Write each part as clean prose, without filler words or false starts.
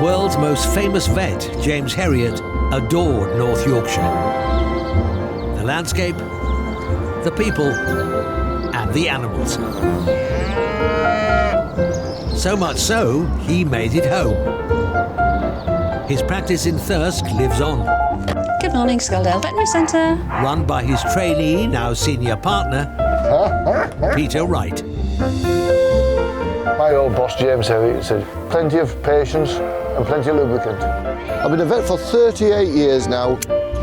world's most famous vet, James Herriot, adored North Yorkshire. The landscape, the people, and the animals. So much so, he made it home. His practice in Thirsk lives on. Good morning, Sculdale Veterinary Centre. Run by his trainee, now senior partner, Peter Wright. My old boss, James Herriot, said, plenty of patience and plenty of lubricant. I've been a vet for 38 years now.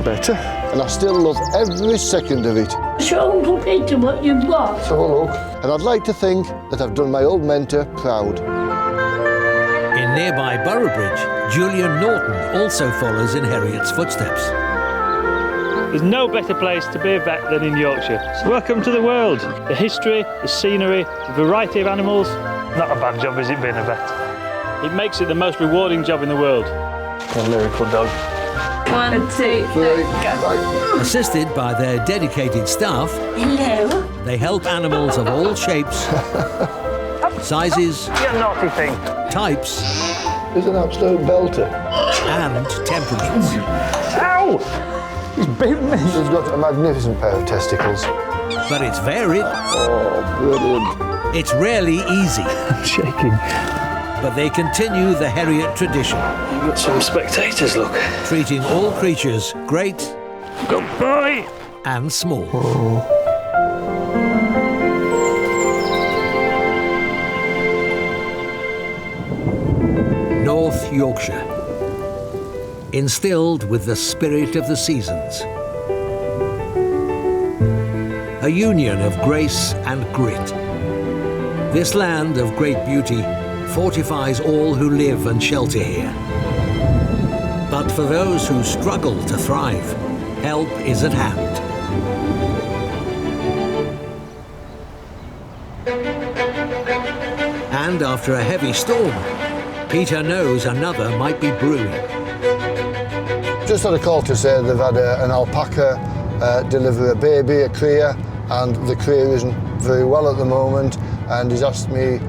Better. And I still love every second of it. Show Uncle Peter what you've got. So look, and I'd like to think that I've done my old mentor proud. In nearby Boroughbridge, Julian Norton also follows in Herriot's footsteps. There's no better place to be a vet than in Yorkshire. So welcome to the world. The history, the scenery, the variety of animals. Not a bad job, is it, being a vet? It makes it the most rewarding job in the world. A lyrical dog. 1, 2, 3, go. Assisted by their dedicated staff, Hello. they help animals of all shapes, sizes, You naughty thing. types, He's an absolute belter. and temperaments. Ow! He's bitten me. He's got a magnificent pair of testicles. But it's varied. Oh, brilliant. It's rarely easy, I'm shaking. but they continue the Herriot tradition, You've got some spectators, look. treating all creatures great Good boy. and small. North Yorkshire, instilled with the spirit of the seasons. A union of grace and grit. This land of great beauty fortifies all who live and shelter here. But for those who struggle to thrive, help is at hand. And after a heavy storm, Peter knows another might be brewing. Just had a call to say they've had an alpaca deliver a baby, a cria, and the cria isn't very well at the moment, and he's asked me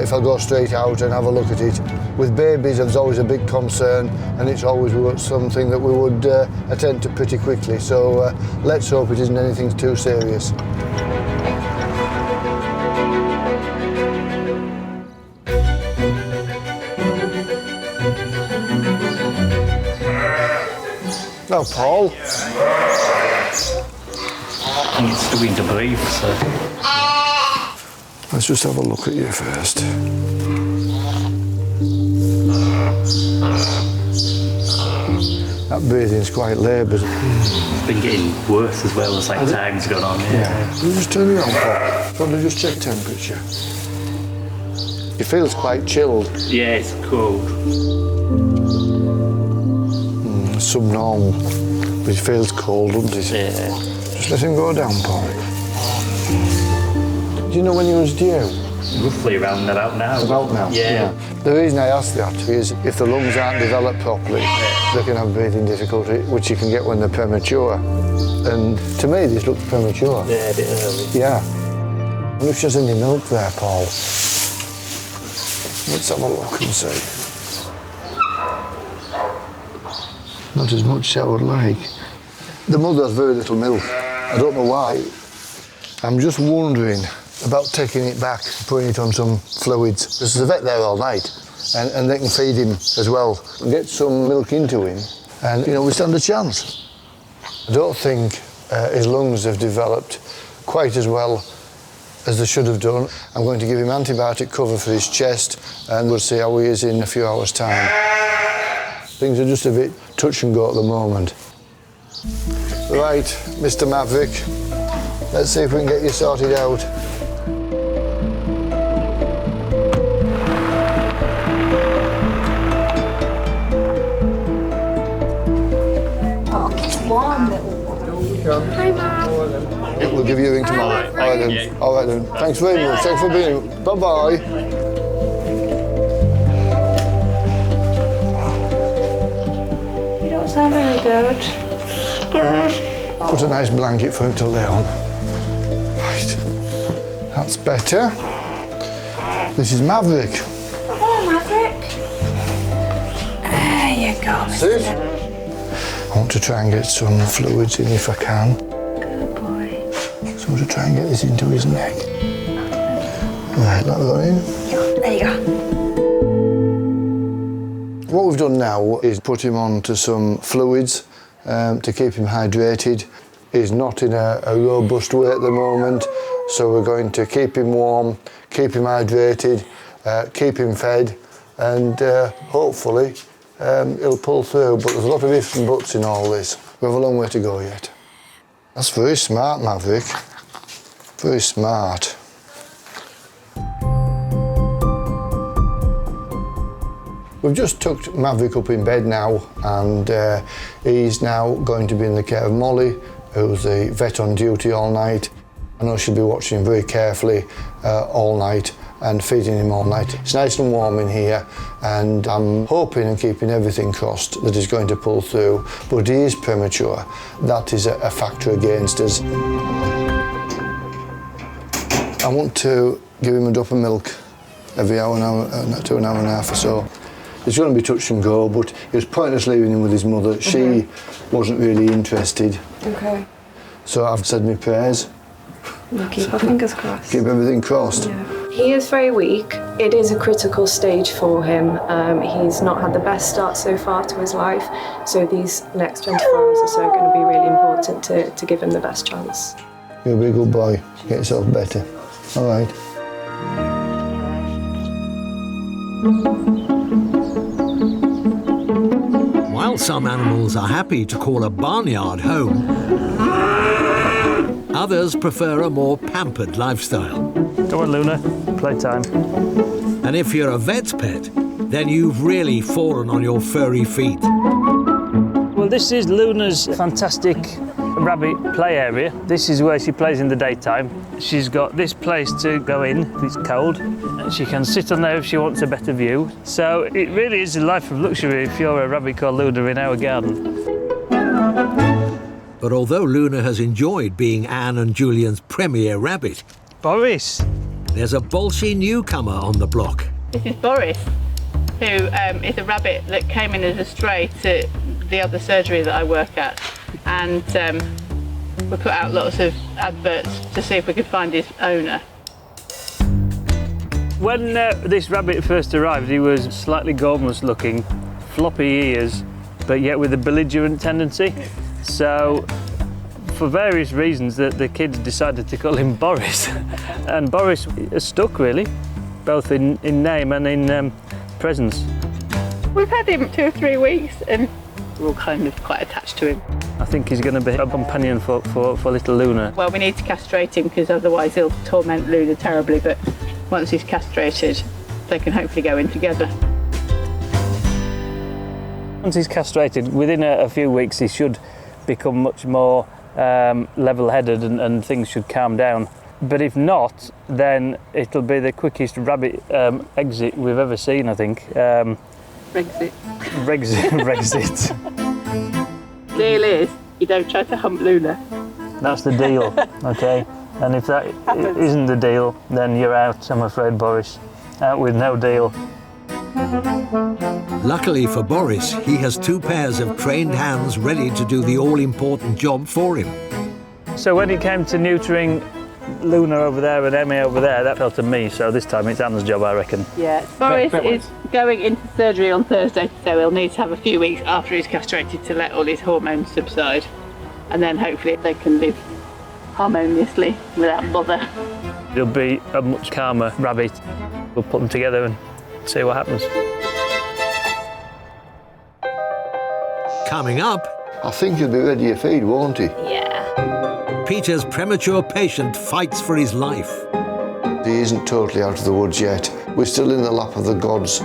if I'll go straight out and have a look at it. With babies, there's always a big concern, and it's always something that we would attend to pretty quickly, so let's hope it isn't anything too serious. Now, Paul. I think it's struggling to breathe, so... Let's just have a look at you first. That breathing's quite laboured. It's been getting worse as well as time's gone on. Yeah. Can you just turn it on, Paul? Want to just check temperature? It feels quite chilled. Yeah, it's cold. Subnormal, but it feels cold, doesn't it? Yeah. Just let him go down, Paul. Do you know when he was due? Roughly around about now. About now? Yeah. The reason I ask that is if the lungs aren't developed properly, they can have breathing difficulty, which you can get when they're premature. And to me, this looks premature. Yeah, a bit early. Yeah. I wonder if there's any milk there, Paul. Let's have a look and see. Not as much as I would like. The mother has very little milk. I don't know why. I'm just wondering about taking it back, putting it on some fluids. There's a vet there all night, and they can feed him as well. Get some milk into him, and we stand a chance. I don't think his lungs have developed quite as well as they should have done. I'm going to give him antibiotic cover for his chest, and we'll see how he is in a few hours' time. Things are just a bit touch and go at the moment. Right, Mr. Maverick, let's see if we can get you sorted out. Oh, it's warm, little one. Hi, Mum. We'll give you a ring tomorrow. All right then. Yeah. All right then. Thanks very much. Thanks for being. Bye-bye. Sound very good. Put a nice blanket for him to lay on. Right. That's better. This is Maverick. Hello, Maverick. Sit. I want to try and get some fluids in if I can. Good boy. So I want to try and get this into his neck. Right, that got in. There you go. What we've done now is put him on to some fluids to keep him hydrated. He's not in a robust way at the moment, so we're going to keep him warm, keep him hydrated, keep him fed, and hopefully he'll pull through. But there's a lot of ifs and buts in all this. We have a long way to go yet. That's very smart, Maverick. Very smart. We've just tucked Maverick up in bed now, and he's now going to be in the care of Molly, who's the vet on duty all night. I know she'll be watching him very carefully all night and feeding him all night. It's nice and warm in here, and I'm hoping and keeping everything crossed that he's going to pull through, but he is premature. That is a factor against us. I want to give him a drop of milk every hour to an hour and a half or so. It's going to be touch and go, but it was pointless leaving him with his mother. She wasn't really interested. Okay. So I've said my prayers. We'll keep our fingers crossed. Keep everything crossed. Yeah. He is very weak. It is a critical stage for him. He's not had the best start so far to his life, so these next 24 hours or so are going to be really important to give him the best chance. You'll be a good boy. Get yourself better. All right. While some animals are happy to call a barnyard home, others prefer a more pampered lifestyle. Come on, Luna, playtime. And if you're a vet's pet, then you've really fallen on your furry feet. Well, this is Luna's fantastic rabbit play area. This is where she plays in the daytime. She's got this place to go in if it's cold. She can sit on there if she wants a better view. So it really is a life of luxury if you're a rabbit called Luna in our garden. But although Luna has enjoyed being Anne and Julian's premier rabbit, Boris! there's a bolshy newcomer on the block. This is Boris, who is a rabbit that came in as a stray to the other surgery that I work at. And we put out lots of adverts to see if we could find his owner. When this rabbit first arrived, he was slightly gormless looking, floppy ears, but yet with a belligerent tendency. So, for various reasons, the kids decided to call him Boris. And Boris has stuck, really, both in name and in presence. We've had him 2 or 3 weeks and we're all kind of quite attached to him. I think he's going to be a companion for little Luna. Well, we need to castrate him because otherwise he'll torment Luna terribly, but once he's castrated, they can hopefully go in together. Once he's castrated, within a few weeks he should become much more level-headed and things should calm down. But if not, then it'll be the quickest rabbit exit we've ever seen, I think. Brexit. Brexit. Deal is, you don't try to hump Luna. That's the deal, okay? And if that isn't the deal, then you're out, I'm afraid, Boris. Out with no deal. Luckily for Boris, he has 2 pairs of trained hands ready to do the all-important job for him. So when it came to neutering Luna over there and Emmy over there, that fell to me, so this time it's Anne's job, I reckon. Yeah, Boris is going into surgery on Thursday, so he'll need to have a few weeks after he's castrated to let all his hormones subside. And then hopefully they can live harmoniously without bother. It'll be a much calmer rabbit. We'll put them together and see what happens. Coming up, I think he'll be ready to feed, won't he? Yeah. Peter's premature patient fights for his life. He isn't totally out of the woods yet. We're still in the lap of the gods.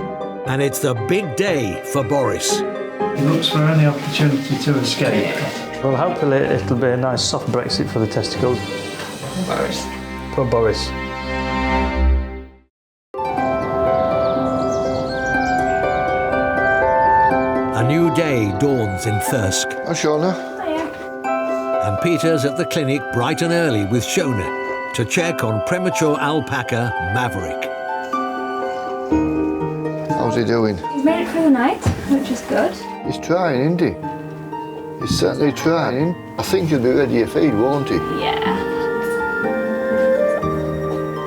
And it's the big day for Boris. He looks for any opportunity to escape. Well, hopefully it'll be a nice soft Brexit for the testicles. Boris. Poor Boris. A new day dawns in Thirsk, Oh, Shona. and Peter's at the clinic bright and early with Shona to check on premature alpaca Maverick. How's he doing? He's made it through the night, which is good. He's trying, isn't he? He's certainly trying. I think he'll be ready to feed, won't he? Yeah.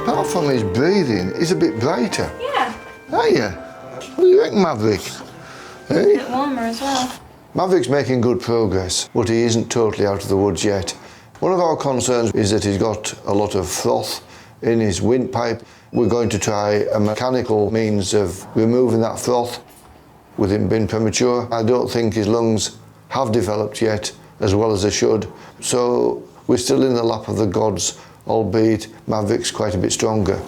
Apart from his breathing, he's a bit brighter. Yeah. Are you? What do you reckon, Maverick? A bit warmer as well. Maverick's making good progress, but he isn't totally out of the woods yet. One of our concerns is that he's got a lot of froth in his windpipe. We're going to try a mechanical means of removing that froth with him being premature. I don't think his lungs have developed yet as well as they should. So we're still in the lap of the gods, albeit Maverick's quite a bit stronger.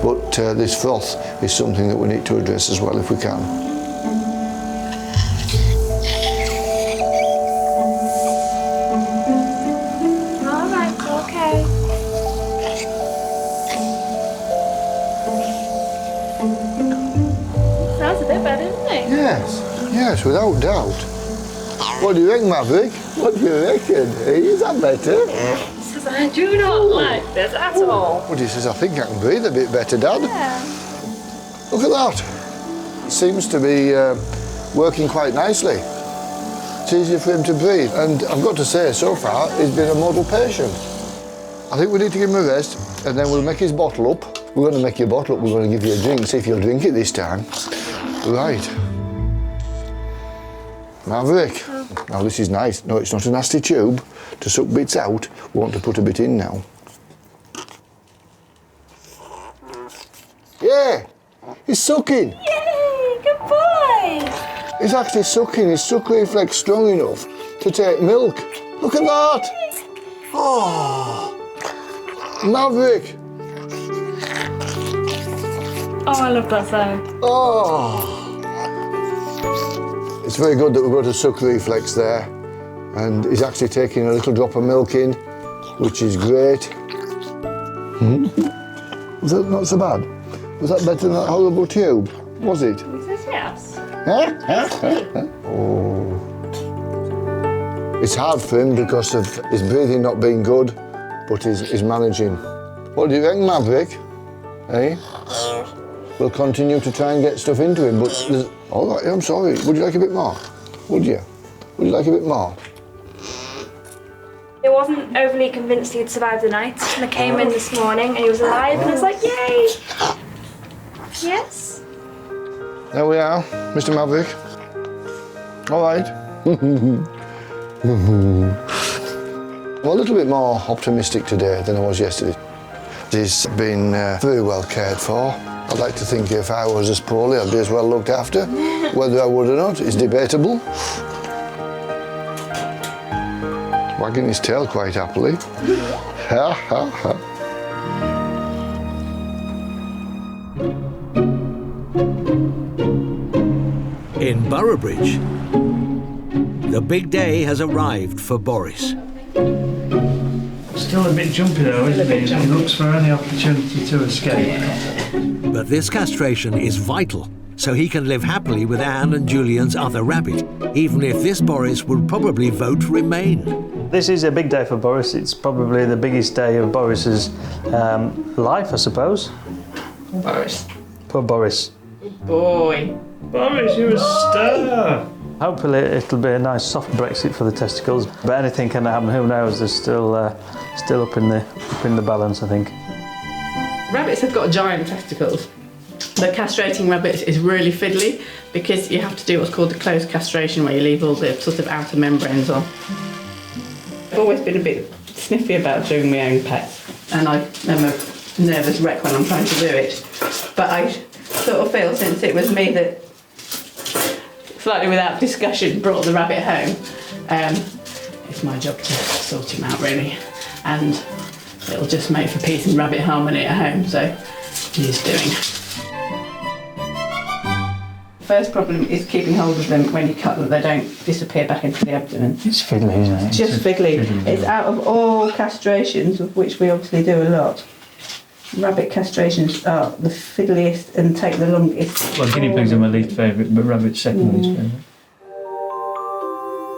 But this froth is something that we need to address as well if we can. Yes, without doubt. What do you reckon, Maverick? What do you reckon? Is that better? He says, I do not like this at all. But he says, I think I can breathe a bit better, Dad. Yeah. Look at that. It seems to be working quite nicely. It's easier for him to breathe. And I've got to say, so far, he's been a model patient. I think we need to give him a rest, and then we'll make his bottle up. We're going to make your bottle up. We're going to give you a drink, see if you'll drink it this time. Right. Maverick. Now this is nice. No, it's not a nasty tube to suck bits out. We want to put a bit in now. Yeah, he's sucking. Yay, good boy. He's actually sucking. His suck reflex strong enough to take milk. Look at that. Oh, Maverick. Oh, I love that sound. Oh. It's very good that we've got a suck reflex there, and he's actually taking a little drop of milk in, which is great. Was that not so bad? Was that better than that horrible tube? Was it? He says yes. Oh. It's hard for him because of his breathing not being good, but he's managing. What do you reckon, Maverick? Eh? We'll continue to try and get stuff into him, but there's... All right, I'm sorry. Would you like a bit more? Would you? Would you like a bit more? I wasn't overly convinced he'd survived the night, and I came in this morning and he was alive, and I was like, yay! Yes? There we are, Mr. Maverick. All right. I'm a little bit more optimistic today than I was yesterday. He's been very well cared for. I'd like to think if I was as poorly, I'd be as well looked after. Whether I would or not is debatable. Wagging his tail quite happily. Ha ha ha. In Boroughbridge, the big day has arrived for Boris. Still a bit jumpy though, isn't he? He looks for any opportunity to escape. But this castration is vital, so he can live happily with Anne and Julian's other rabbit, even if this Boris would probably vote Remain. This is a big day for Boris. It's probably the biggest day of Boris's life, I suppose. Boris. Poor Boris. Boy. Boris, you're a star. Hopefully it'll be a nice soft Brexit for the testicles, but anything can happen. Who knows? They're still up in the balance, I think. Rabbits have got giant testicles. The castrating rabbits is really fiddly because you have to do what's called the closed castration, where you leave all the sort of outer membranes on. I've always been a bit sniffy about doing my own pets, and I am a nervous wreck when I'm trying to do it. But I sort of feel, since it was me that, slightly without discussion, brought the rabbit home, it's my job to sort him out, really. And it'll just make for peace and rabbit harmony at home, so he's doing. First problem is keeping hold of them when you cut them, they don't disappear back into the abdomen. It's fiddly, isn't it? It's just fiddly. It's out of all castrations, of which we obviously do a lot. Rabbit castrations are the fiddliest and take the longest. Well, guinea pigs are my least favourite, but rabbit's second least favourite.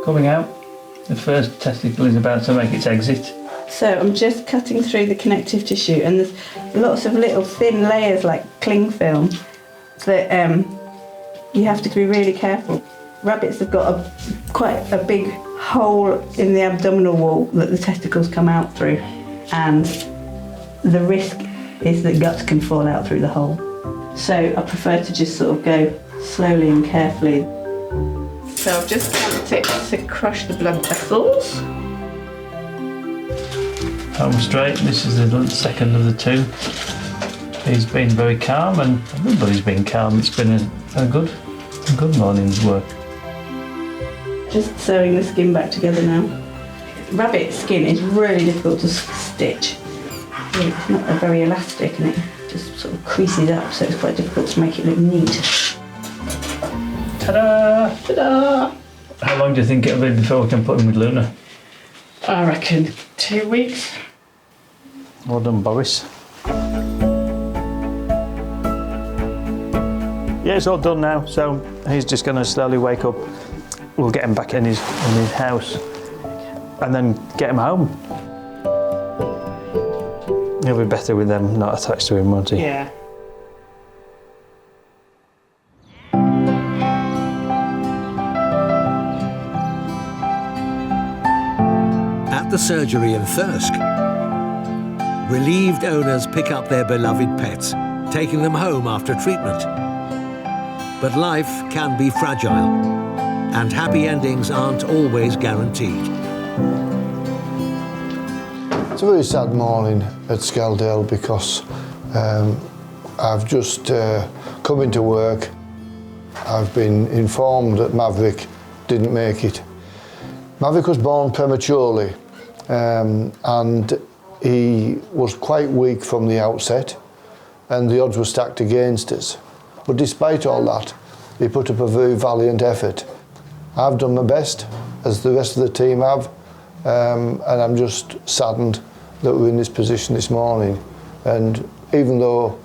Coming out, the first testicle is about to make its exit. So I'm just cutting through the connective tissue, and there's lots of little thin layers like cling film that you have to be really careful. Rabbits have got quite a big hole in the abdominal wall that the testicles come out through, and the risk is that guts can fall out through the hole. So I prefer to just sort of go slowly and carefully. So I've just tapped it to crush the blood vessels. Home straight, this is the second of the two. He's been very calm, and everybody's been calm. It's been a good morning's work. Just sewing the skin back together now. Rabbit skin is really difficult to stitch. It's not very elastic and it just sort of creases up, so it's quite difficult to make it look neat. Ta-da! Ta-da! How long do you think it'll be before we can put him with Luna? I reckon 2 weeks. Well done, Boris. Yeah, it's all done now, so he's just going to slowly wake up. We'll get him back in his house and then get him home. He'll be better with them not attached to him, won't he? Yeah. At the surgery in Thirsk, relieved owners pick up their beloved pets, taking them home after treatment. But life can be fragile, and happy endings aren't always guaranteed. It's a very sad morning at Skeldale because I've just come into work. I've been informed that Maverick didn't make it. Maverick was born prematurely and he was quite weak from the outset and the odds were stacked against us. But despite all that, he put up a very valiant effort. I've done my best, as the rest of the team have, and I'm just saddened that we're in this position this morning. And even though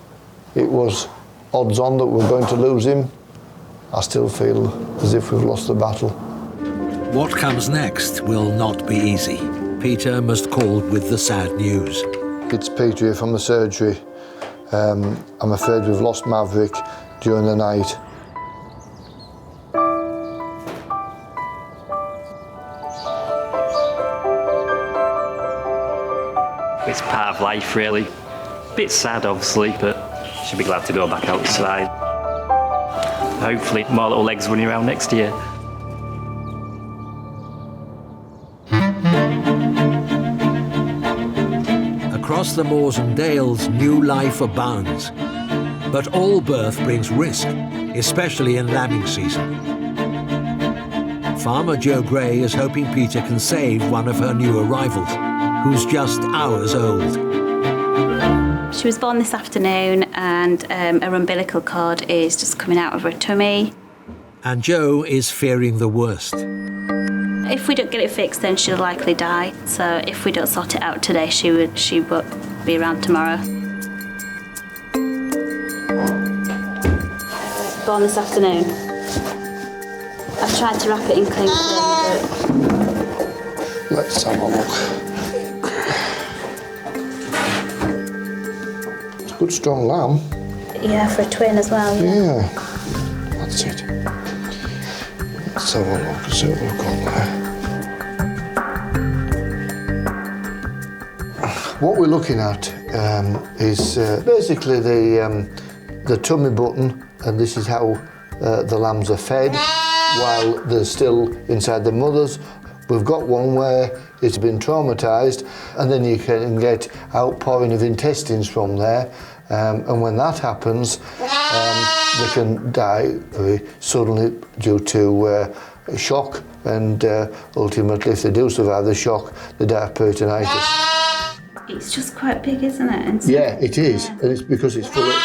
it was odds on that we're going to lose him, I still feel as if we've lost the battle. What comes next will not be easy. Peter must call with the sad news. It's Peter here from the surgery. I'm afraid we've lost Maverick during the night. It's part of life, really. Bit sad, obviously, but should be glad to go back outside. Hopefully, more little legs running around next year. Across the moors and dales, new life abounds. But all birth brings risk, especially in lambing season. Farmer Jo Gray is hoping Peter can save one of her new arrivals, who's just hours old. She was born this afternoon and her umbilical cord is just coming out of her tummy. And Jo is fearing the worst. If we don't get it fixed, then she'll likely die. So if we don't sort it out today, she won't be around tomorrow. Born this afternoon. I've tried to wrap it in cling film, but... Let's have a look. It's a good strong lamb. Yeah, for a twin as well. Yeah, that's it. Let's have a look, see what we've got there. What we're looking at is basically the tummy button, and this is how the lambs are fed while they're still inside the mothers. We've got one where it's been traumatised, and then you can get outpouring of intestines from there, and when that happens, they can die very suddenly due to shock, and ultimately, if they do survive the shock, they die of peritonitis. It's just quite big, isn't it? And yeah, it is, and it's because it's full of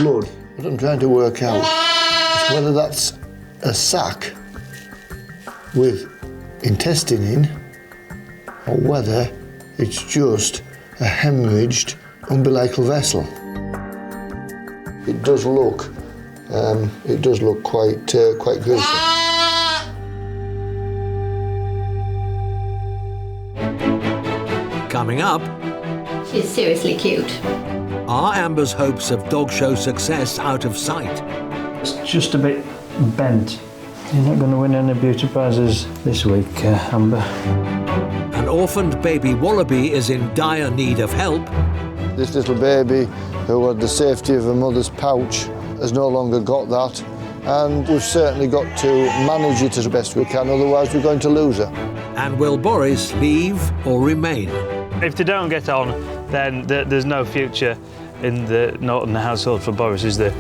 blood. What I'm trying to work out is whether that's a sac with intestine in, or whether it's just a hemorrhaged umbilical vessel. It does look quite gruesome. Coming up, she's seriously cute. are Amber's hopes of dog show success out of sight? It's just a bit bent You're not going to win any beauty prizes this week, Amber. An orphaned baby wallaby is in dire need of help. This little baby who had the safety of her mother's pouch has no longer got that, and we've certainly got to manage it as best we can, otherwise we're going to lose her. And will Boris leave or remain? If they don't get on, then there's no future in the Norton household for Boris, is there?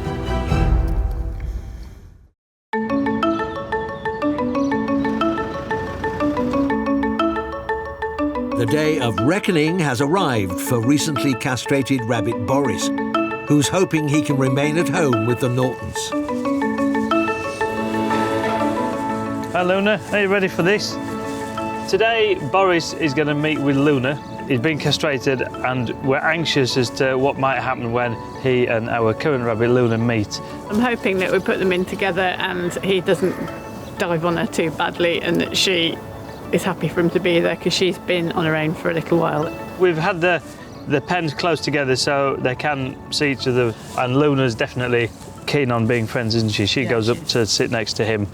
The day of reckoning has arrived for recently castrated rabbit Boris, who's hoping he can remain at home with the Nortons. Hi Luna, are you ready for this? Today Boris is going to meet with Luna. He's been castrated and we're anxious as to what might happen when he and our current rabbit Luna meet. I'm hoping that we put them in together and he doesn't dive on her too badly and that she is happy for him to be there because she's been on her own for a little while. We've had the pens close together so they can see each other, and Luna's definitely keen on being friends, isn't she? She goes up to sit next to him.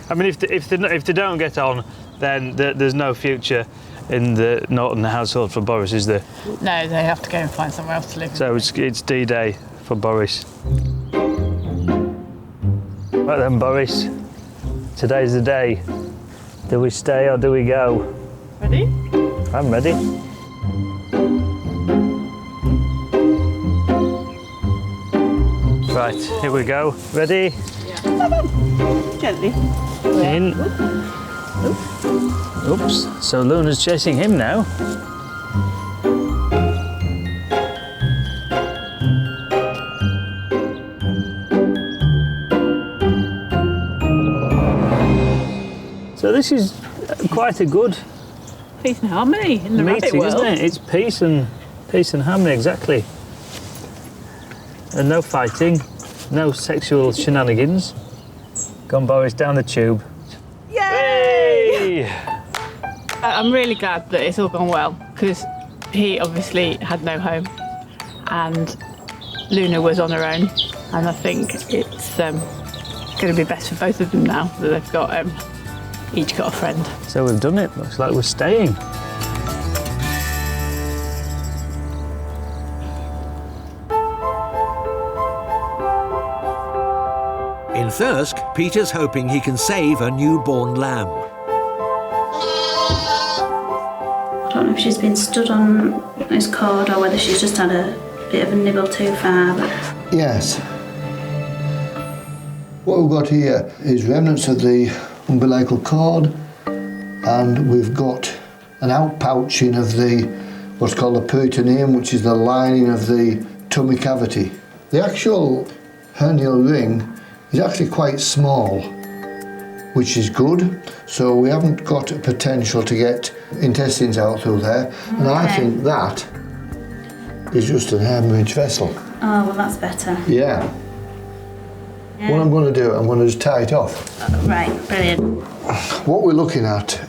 I mean, if they don't get on, then there's no future in the Norton household for Boris, is there? No, they have to go and find somewhere else to live. So it's D-Day for Boris. Right then, Boris, today's the day. Do we stay or do we go? Ready? I'm ready. Right, here we go. Ready? Yeah. Gently. In. Oops. So Luna's chasing him now. So this is quite a good peace and harmony in the rabbit meeting, world, isn't it? It's peace and harmony, exactly. And no fighting, no sexual shenanigans. Go on, Boris, down the tube. Yay! Hey! I'm really glad that it's all gone well because he obviously had no home and Luna was on her own, and I think it's going to be best for both of them now that they've got each got a friend. So we've done it. Looks like we're staying. In Thirsk, Peter's hoping he can save a newborn lamb. I don't know if she's been stood on his cord or whether she's just had a bit of a nibble too far. But... Yes. What we've got here is remnants of the umbilical cord, and we've got an outpouching of the what's called the peritoneum, which is the lining of the tummy cavity. The actual hernial ring is actually quite small, which is good, so we haven't got a potential to get intestines out through there. Okay. And I think that is just an hemorrhage vessel. Oh, well, that's better. Yeah. What I'm going to do, I'm going to just tie it off. Right, brilliant. What we're looking at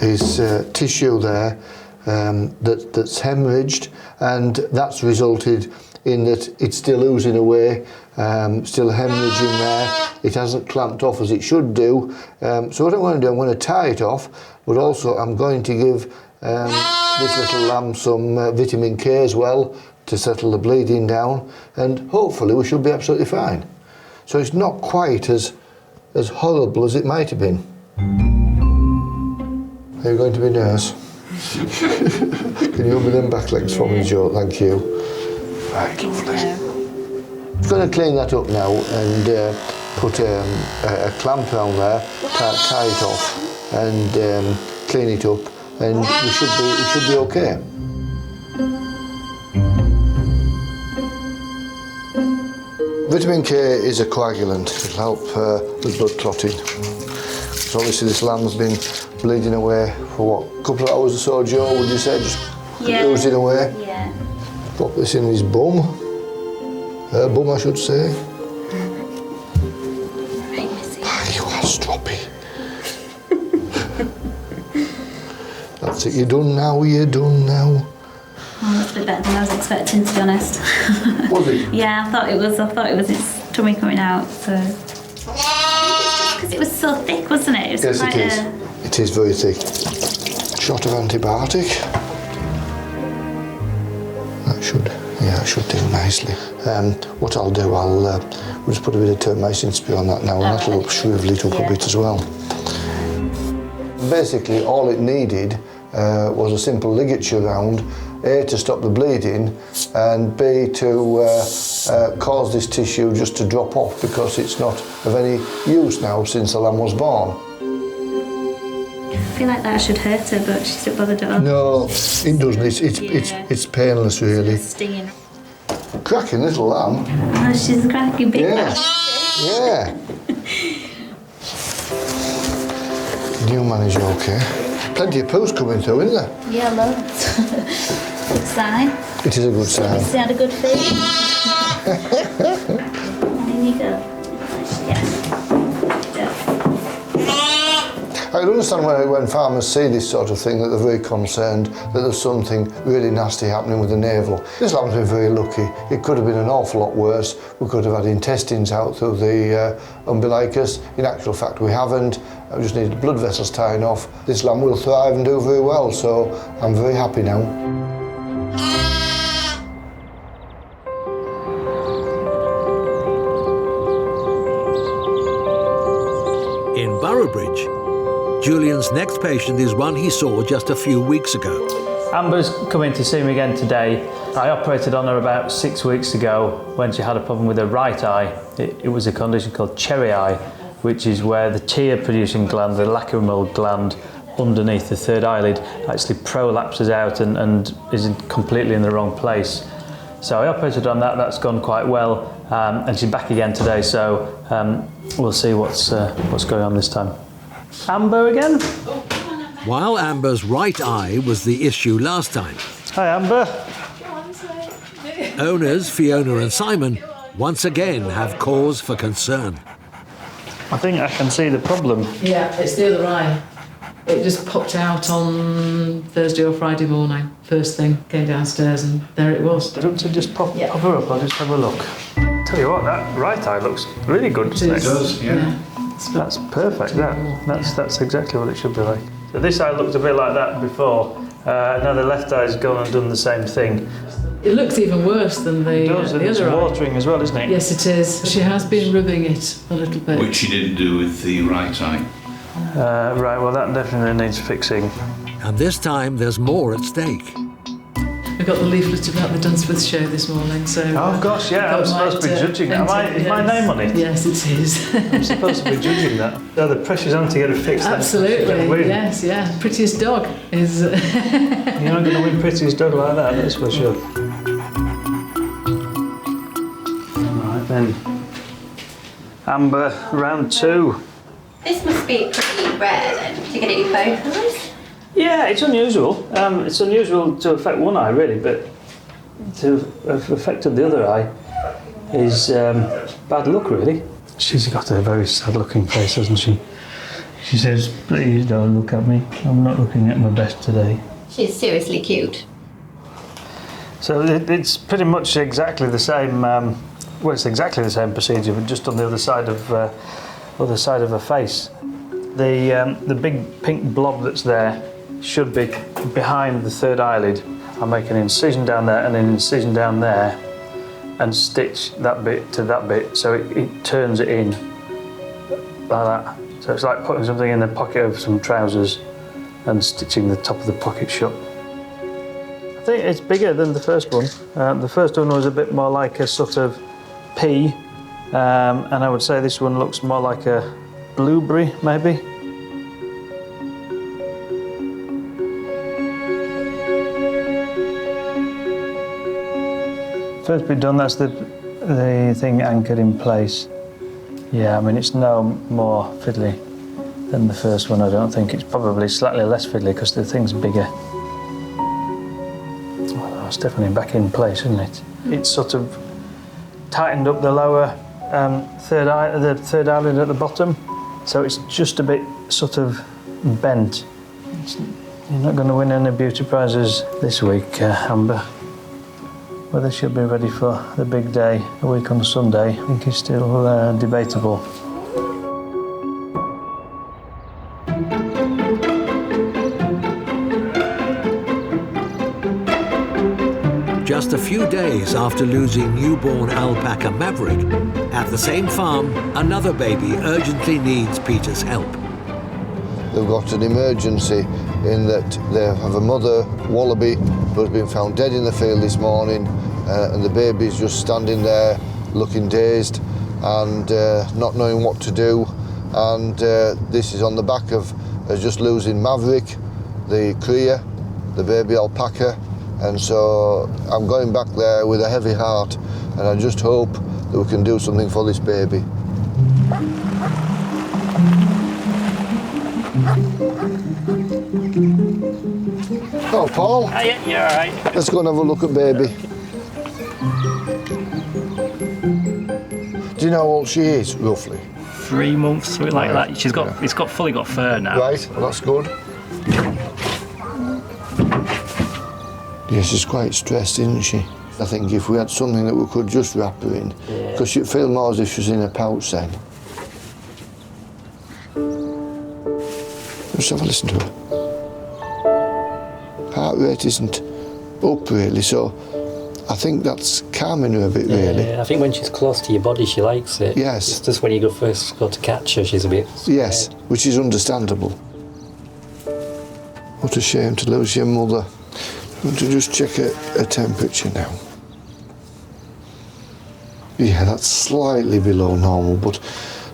is tissue there that's hemorrhaged, and that's resulted in that it's still oozing away, still hemorrhaging there. It hasn't clamped off as it should do. So what I'm going to do, I'm going to tie it off, but also I'm going to give this little lamb some vitamin K as well to settle the bleeding down, and hopefully we should be absolutely fine. So it's not quite as horrible as it might have been. Are you going to be nurse? Can you open them back legs for me, Joe? Thank you. Right, lovely. I'm going to clean that up now and put a clamp around there, tie it off, and clean it up, and we should be okay. Vitamin K is a coagulant. It'll help with blood clotting. So obviously this lamb's been bleeding away for what, a couple of hours or so, Joe, would you say? Just oozing away? Yeah. Pop this in his bum. Her bum, I should say. Right, Missy. You are stroppy. That's it, you're done now, Oh, that's a bit better than I was expecting, to be honest. Was it? Yeah, I thought it was its tummy coming out, so. Maybe it's just because It was so thick, wasn't it? It was Yes, quite it is. It is very thick. Shot of antibiotic. That should do nicely. What I'll do, we'll just put a bit of termicin spray on that now, and that'll help shrivel it up a bit as well. Basically, all it needed was a simple ligature round, A, to stop the bleeding, and B, to cause this tissue just to drop off, because it's not of any use now since the lamb was born. I feel like that should hurt her, but she's not bothered at all. No, it doesn't. It's painless, really. It's stinging. Cracking little lamb. Oh, she's a cracking big lamb. Yeah. New manager, okay. Plenty of poos coming through, isn't there? Yeah, loads. Good sign. It is a good sign. She had a good feed. There you go. Yeah. I can understand when farmers see this sort of thing that they're very concerned that there's something really nasty happening with the navel. This lamb's been very lucky. It could have been an awful lot worse. We could have had intestines out through the umbilicus. In actual fact, we haven't. I just needed blood vessels tying off. This lamb will thrive and do very well, so I'm very happy now. In Boroughbridge, Julian's next patient is one he saw just a few weeks ago. Amber's coming to see me again today. I operated on her about 6 weeks ago when she had a problem with her right eye. It was a condition called cherry eye, which is where the tear-producing gland, the lacrimal gland underneath the third eyelid, actually prolapses out and is completely in the wrong place. So I operated on that. That's gone quite well, and she's back again today. So we'll see what's going on this time. Amber again? While Amber's right eye was the issue last time, Hi, Amber. owners Fiona and Simon once again have cause for concern. I think I can see the problem. Yeah, it's the other eye. It just popped out on Thursday or Friday morning. First thing, came downstairs and there it was. Don't you just pop her up? I'll just have a look. Tell you what, that right eye looks really good, doesn't it? It does, yeah. That's perfect. That's exactly what it should be like. So this eye looked a bit like that before. Now the left eye's gone and done the same thing. It looks even worse than the It's other eye. watering as well, isn't it? Yes, it is. She has been rubbing it a little bit. Which she didn't do with the right eye. Right, well that definitely needs fixing. And this time there's more at stake. I got the leaflet about the Dunsworth show this morning, so... Oh gosh, yeah, I'm supposed to be judging that. Is my name on it? Yes, it is. I'm supposed to be judging that. Oh, the pressure's on to get it fixed. Absolutely, yes, yeah. Prettiest dog is... You're not going to win prettiest dog like that, that's for sure. Right then. Amber, round 2. This must be pretty rare then, to get it in both eyes. Yeah, it's unusual. It's unusual to affect one eye, really, but to have affected the other eye is bad luck, really. She's got a very sad-looking face, hasn't she? She says, "Please don't look at me. I'm not looking at my best today." She's seriously cute. So it's pretty much exactly the same. Well, it's exactly the same procedure, but just on the other side of her face. The big pink blob that's there should be behind the third eyelid. I'll make an incision down there and an incision down there and stitch that bit to that bit so it turns it in like that. So it's like putting something in the pocket of some trousers and stitching the top of the pocket shut. I think it's bigger than the first one. The first one was a bit more like a sort of pea, and I would say this one looks more like a blueberry, maybe. First bit done, that's the thing anchored in place. Yeah, I mean, it's no more fiddly than the first one, I don't think. It's probably slightly less fiddly because the thing's bigger. Well, it's definitely back in place, isn't it? It's sort of tightened up the lower third eyelid at the bottom, so it's just a bit sort of bent. You're not going to win any beauty prizes this week, Amber. Whether she'll be ready for the big day, a week on Sunday, I think is still debatable. just a few days after losing newborn alpaca Maverick, at the same farm, another baby urgently needs Peter's help. They've got an emergency in that they have a mother wallaby who's been found dead in the field this morning, and the baby's just standing there looking dazed and not knowing what to do. And this is on the back of just losing Maverick, the cria, the baby alpaca. And so I'm going back there with a heavy heart, and I just hope that we can do something for this baby. Oh, Paul. Hiya, you all right? Let's go and have a look at baby. Do you know how old she is, roughly? 3 months, something like that. It's fully got fur now. Right, well, that's good. Yeah, she's quite stressed, isn't she? I think if we had something that we could just wrap her in, because she'd feel more as if she was in a pouch then. Let's have a listen to her. Heart rate isn't up really, so I think that's calming her a bit, really. Yeah, I think when she's close to your body, she likes it. Yes. It's just when you first go to catch her, she's a bit scared. Yes, which is understandable. What a shame to lose your mother. I want to just check her temperature now. Yeah, that's slightly below normal, but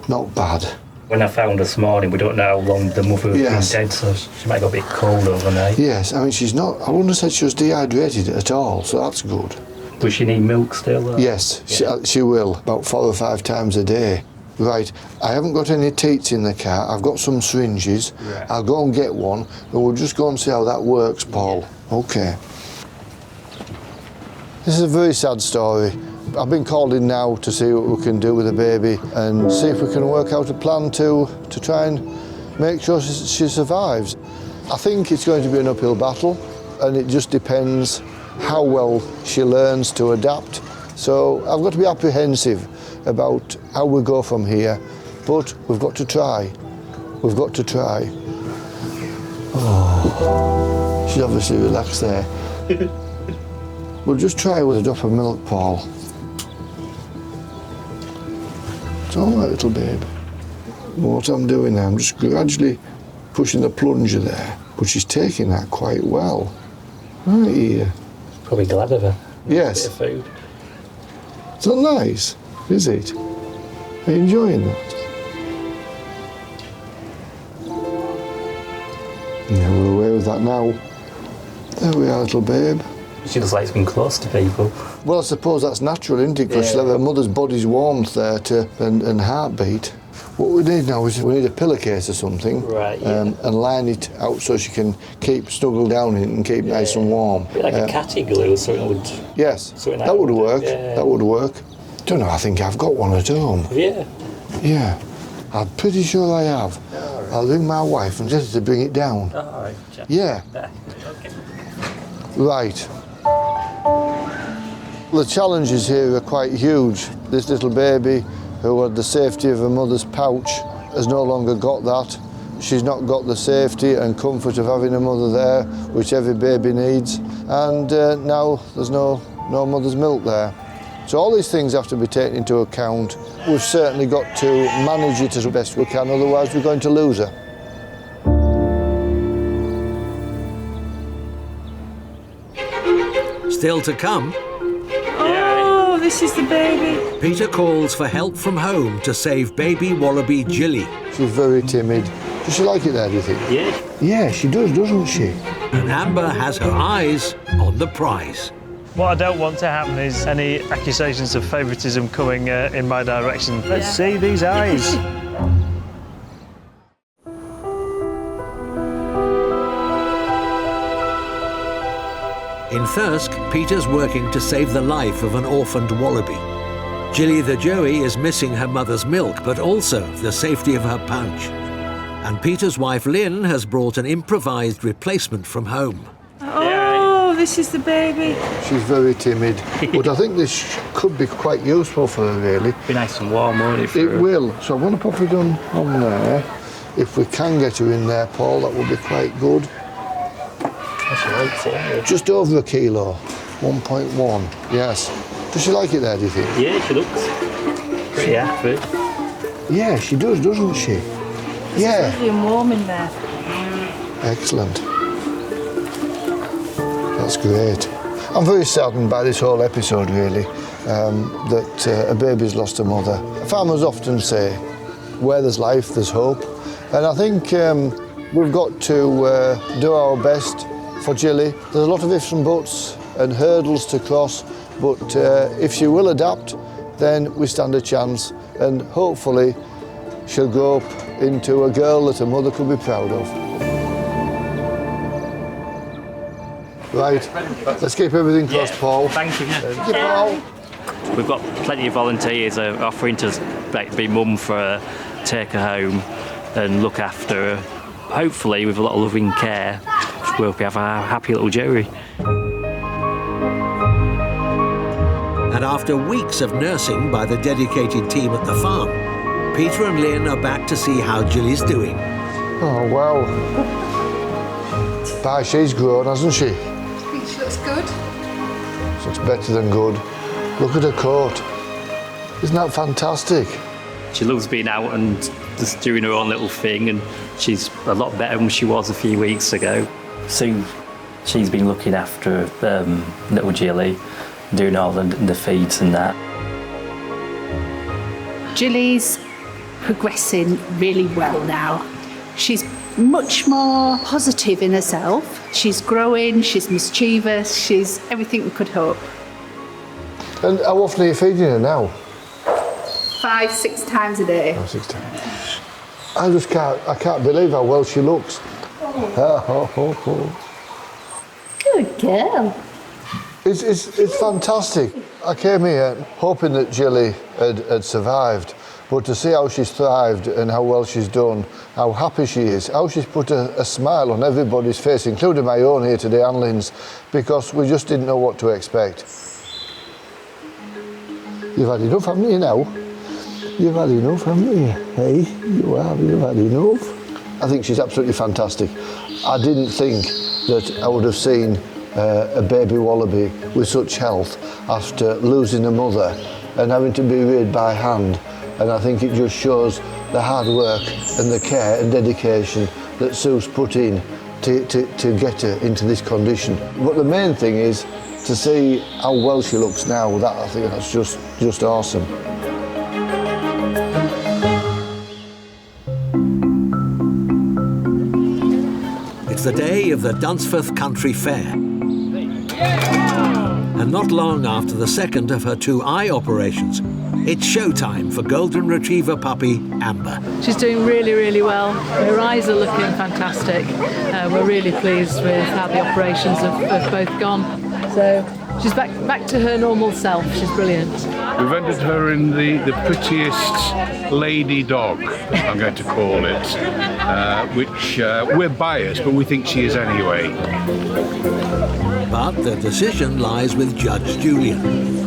not bad. When I found her this morning, we don't know how long the mother has been dead, so she might go a bit cold overnight. Yes, I mean, she's not, I wouldn't have said she was dehydrated at all, so that's good. Does she need milk still, though? Yes, she will, about 4 or 5 times a day. Right, I haven't got any teats in the car, I've got some syringes. Right. I'll go and get one, and we'll just go and see how that works, Paul. Yeah. Okay. This is a very sad story. I've been called in now to see what we can do with the baby and see if we can work out a plan to try and make sure she survives. I think it's going to be an uphill battle, and it just depends how well she learns to adapt. So I've got to be apprehensive about how we go from here, but we've got to try. We've got to try. Oh, she's obviously relaxed there. We'll just try with a drop of milk, Paul. It's all right, little babe. What I'm doing now, I'm just gradually pushing the plunger there, but she's taking that quite well. Right here. Probably glad of her. Yes. A bit of food. It's not nice, is it? Are you enjoying that? Yeah, we're away with that now. There we are, little babe. She looks like it's been close to people. Well, I suppose that's natural, isn't it? Because she'll have her mother's body's warmth there and heartbeat. What we need now is we need a pillowcase or something, right, yeah. And line it out so she can keep snuggled down in it and keep nice and warm. A bit like a catty glue, so it would. Yes, that would work. Yeah. That would work. Don't know. I think I've got one at home. Yeah. Yeah, I'm pretty sure I have. Right. I'll ring my wife and get her to bring it down. All right. Yeah. Okay. Right. The challenges here are quite huge. This little baby who had the safety of her mother's pouch has no longer got that. She's not got the safety and comfort of having a mother there, which every baby needs. And now there's no mother's milk there. So all these things have to be taken into account. We've certainly got to manage it as best we can, otherwise we're going to lose her. Still to come. Oh, this is the baby. Peter calls for help from home to save baby wallaby Jilly. She's very timid. Does she like it there, do you think? Yeah. Yeah, she does, doesn't she? And Amber has her eyes on the prize. What I don't want to happen is any accusations of favouritism coming in my direction. Let's see these eyes. In Thirsk, Peter's working to save the life of an orphaned wallaby. Jilly the joey is missing her mother's milk, but also the safety of her pouch. And Peter's wife Lynn has brought an improvised replacement from home. Oh, this is the baby. She's very timid, but I think this could be quite useful for her, really. Be nice and warm, won't it? It will. So I want to pop it on there. If we can get her in there, Paul, that would be quite good. That's right, yeah. Just over a kilo. 1.1, yes. Does she like it there, do you think? Yeah, she looks pretty happy. Yeah, she does, doesn't she? Yeah. It's lovely and warm in there. Excellent. That's great. I'm very saddened by this whole episode, really, that a baby's lost a mother. Farmers often say, where there's life, there's hope. And I think we've got to do our best for Jilly. There's a lot of ifs and buts and hurdles to cross, but if she will adapt, then we stand a chance, and hopefully she'll grow up into a girl that her mother could be proud of. Right, let's keep everything crossed, Paul. Thank you. Thank you, Paul. We've got plenty of volunteers offering to be mum for her, take her home and look after her. Hopefully, with a lot of loving care, we'll have a happy little Jerry. And after weeks of nursing by the dedicated team at the farm, Peter and Lynn are back to see how Jilly's doing. Oh, wow. Bye, she's grown, hasn't she? I think she looks good. She looks better than good. Look at her coat. Isn't that fantastic? She loves being out and just doing her own little thing, and she's a lot better than she was a few weeks ago. So she's been looking after little Jilly, doing all the feeds and that. Jilly's progressing really well now. She's much more positive in herself. She's growing, she's mischievous, she's everything we could hope. And how often are you feeding her now? 5-6 times a day. Oh, 6 times. I can't believe how well she looks. Good girl. It's fantastic. I came here hoping that Jilly had survived, but to see how she's thrived and how well she's done, how happy she is, how she's put a smile on everybody's face, including my own here today, and Lynn's, because we just didn't know what to expect. You've had enough, haven't you, now? You've had enough, haven't you? Hey, you've had enough. I think she's absolutely fantastic. I didn't think that I would have seen a baby wallaby with such health after losing a mother and having to be reared by hand. And I think it just shows the hard work and the care and dedication that Sue's put in to get her into this condition. But the main thing is to see how well she looks now. That, I think that's just awesome. It's the day of the Dunsforth Country Fair. And not long after the second of her 2 eye operations, it's showtime for Golden Retriever puppy Amber. She's doing really, really well. Her eyes are looking fantastic. We're really pleased with how the operations have both gone. So she's back to her normal self. She's brilliant. We've entered her in the prettiest lady dog, I'm going to call it, which we're biased, but we think she is anyway. But the decision lies with Judge Julian.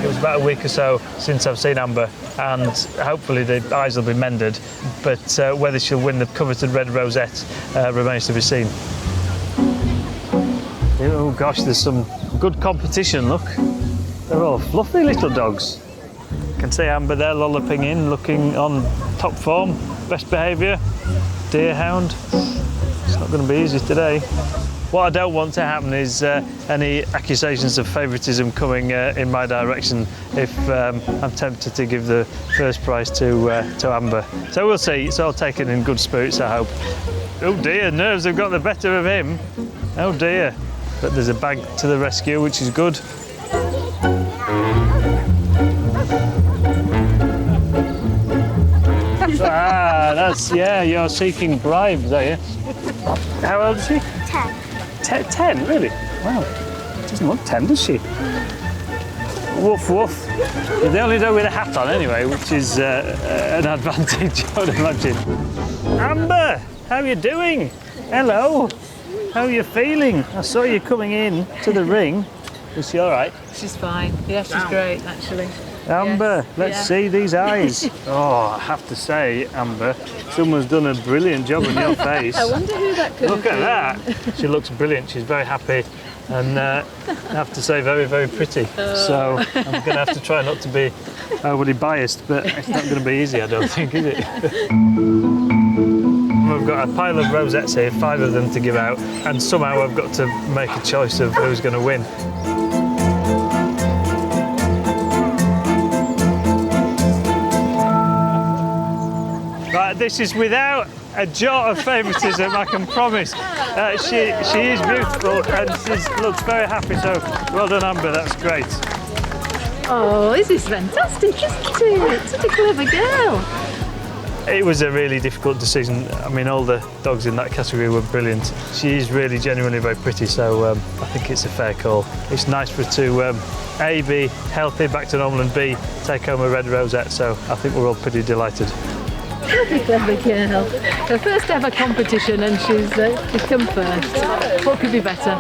It was about a week or so since I've seen Amber, and hopefully the eyes will be mended, but whether she'll win the coveted red rosette remains to be seen. Oh gosh, there's some good competition, look. They're all fluffy little dogs. You can see Amber there lolloping in, looking on top form, best behaviour, deerhound. It's not going to be easy today. What I don't want to happen is any accusations of favouritism coming in my direction if I'm tempted to give the first prize to Amber. So we'll see. It's all taken in good spirits, I hope. Oh dear, nerves have got the better of him. Oh dear. But there's a bag to the rescue, which is good. Yeah, you're seeking bribes, are you? How old is she? 10. 10, really? Wow. Doesn't look 10, does she? Woof, woof. They only do with a hat on anyway, which is an advantage, I would imagine. Amber, how are you doing? Hello. How are you feeling? I saw you coming in to the ring. Is she all right? She's fine. Yeah, she's great, actually. Amber, yes. let's see these eyes. Oh, I have to say, Amber, someone's done a brilliant job on your face. I wonder who that could Look be. at that. She looks brilliant. She's very happy. and I have to say very, very pretty. So I'm going to have to try not to be overly biased, but it's not going to be easy, I don't think, is it? We've got a pile of rosettes here, 5 of them to give out, and somehow I've got to make a choice of who's going to win. Right, this is without a jot of favouritism, I can promise. She is beautiful and she looks very happy, so well done, Amber, that's great. Oh, this is fantastic, isn't it? Such a clever girl. It was a really difficult decision. I mean, all the dogs in that category were brilliant. She is really genuinely very pretty, so I think it's a fair call. It's nice for her to A, be healthy, back to normal, and B, take home a red rosette, so I think we're all pretty delighted. What a clever girl. Her first ever competition and she's come first. What could be better?